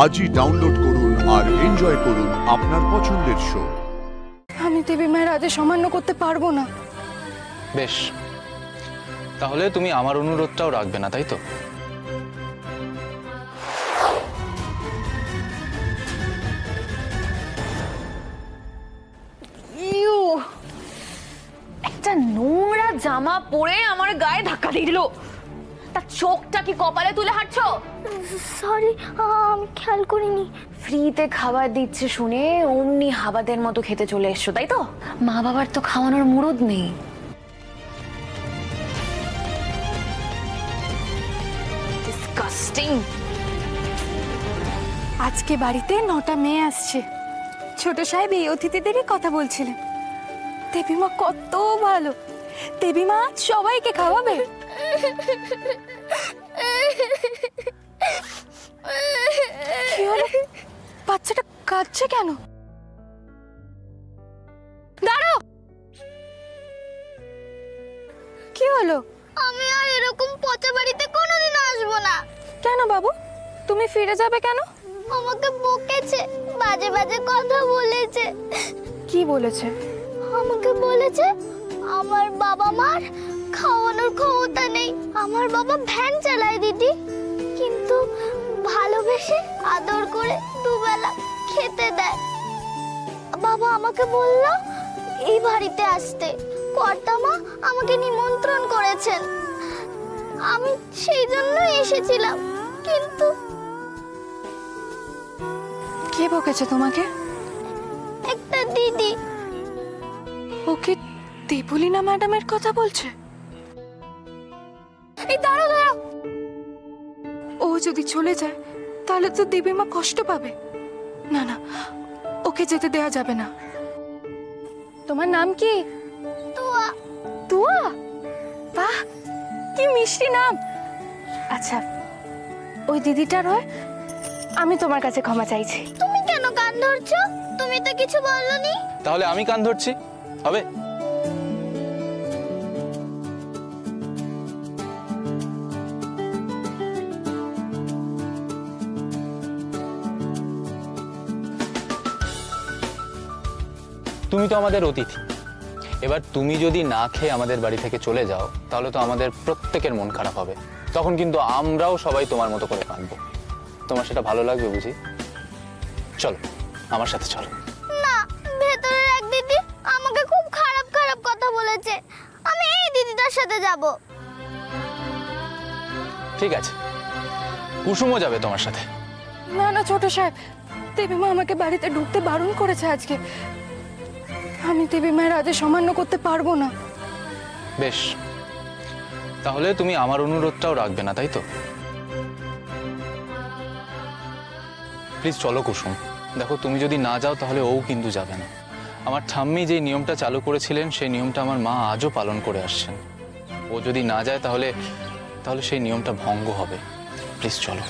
আজই ডাউনলোড করুন আর এনজয় করুন আপনার পছন্দের শো। আমি দেবী মায়ের আদেশ অমান্য করতে পারবো না। বেশ, তাহলে তুমি আমার অনুরোধটাও রাখবে না, তাই তো? একটা নোংরা জামা পরে আমার গায়ে ধাক্কা দিয়ে দিল। তার চোখটা কি কপালে তুলে হাঁটছো? সরি, আমি খেয়াল করিনি। ফ্রিতে খাবার দিচ্ছে শুনে অমনি হাবাদের মতো খেতে চলে এসছো, তাই তো? মা বাবার তো খাওয়ানোর মুরদ নেই। ডিসকাস্টিং। আজকে বাড়িতে 9টা মেয়ে আসছে। ছোট সাহেব এই অতিথিদেরই কথা বলছিলেন। দেবীমা কত ভালো, দেবীমা সবাইকে খাওয়াবে। কি হলো, বাচ্চাটা কাঁদছে কেন? দাঁড়াও, কি হলো? আমি আর এরকম পচা বাড়িতে কোনোদিন আসবো না। কেন বাবু, তুমি ফিরে যাবে কেন? আমাকে বকেছে, বাজে বাজে কথা বলেছে। কি বলেছে? আমাকে বলেছে আমার বাবা মার খাওয়ানোর ক্ষমতা নেই। আমার বাবা ভ্যান চালায় দিদি, কিন্তু ভালোবেসে আদর করে দুবেলা খেতে দেয়। বাবা আমাকে বলল এই বাড়িতে আসতে, কর্তামা আমাকে নিমন্ত্রণ করেছেন। আমি সেই জন্যই এসেছিলাম। কিন্তু কে বকেছে তোমাকে? একটা দিদি। ওকে দেবলীনা ম্যাডামের কথা বলছে? এই দাঁড়াও দাঁড়াও, ও যদি চলে যায় তাহলে তো দেবীমা কষ্ট পাবে। না না, ওকে যেতে দেওয়া যাবে না। তোমার নাম কি? তুয়া। তুয়া? বাহ, কি মিষ্টি নাম। আচ্ছা, ওই দিদিটার হয় আমি তোমার কাছে ক্ষমা চাইছি। তুমি কেন কান ধরছো? তুমি তো কিছু বলনি। তাহলে আমি কান ধরছি, হবে? তুমি তো আমাদের অতিথি। এবার তুমি যদি না খেয়ে আমাদের বাড়ি থেকে চলে যাও তাহলে তো আমাদের প্রত্যেকের মন খারাপ হবে। তখন কিন্তু আমরাও সবাই তোমার মতো করে কাঁদবো। তোমার সেটা ভালো লাগবে বুঝি? চলো আমার সাথে চলো। না, ভেতরের এক দিদি আমাকে খুব খারাপ খারাপ কথা বলেছে। আমি এই দিদিটার সাথে যাব। ঠিক আছে, কুসুমও যাবে তোমার সাথে। না না ছোট সাহেব, দেবীমা আমাকে বাড়িতে ঢুকতে বারণ করেছে আজকে। আমি দেবী মায়ের আদেশ অমান্য করতে পারবো না। বেশ, তাহলে তুমি আমার অনুরোধটাও রাখবে না, তাই তো? প্লিজ চলো কুসুম। দেখো, তুমি যদি না যাও তাহলে ও কিন্তু যাবে না। আমার ঠাম্মি যে নিয়মটা চালু করেছিলেন সেই নিয়মটা আমার মা আজও পালন করে আসছেন। ও যদি না যায় তাহলে সেই নিয়মটা ভঙ্গ হবে। প্লিজ চলো।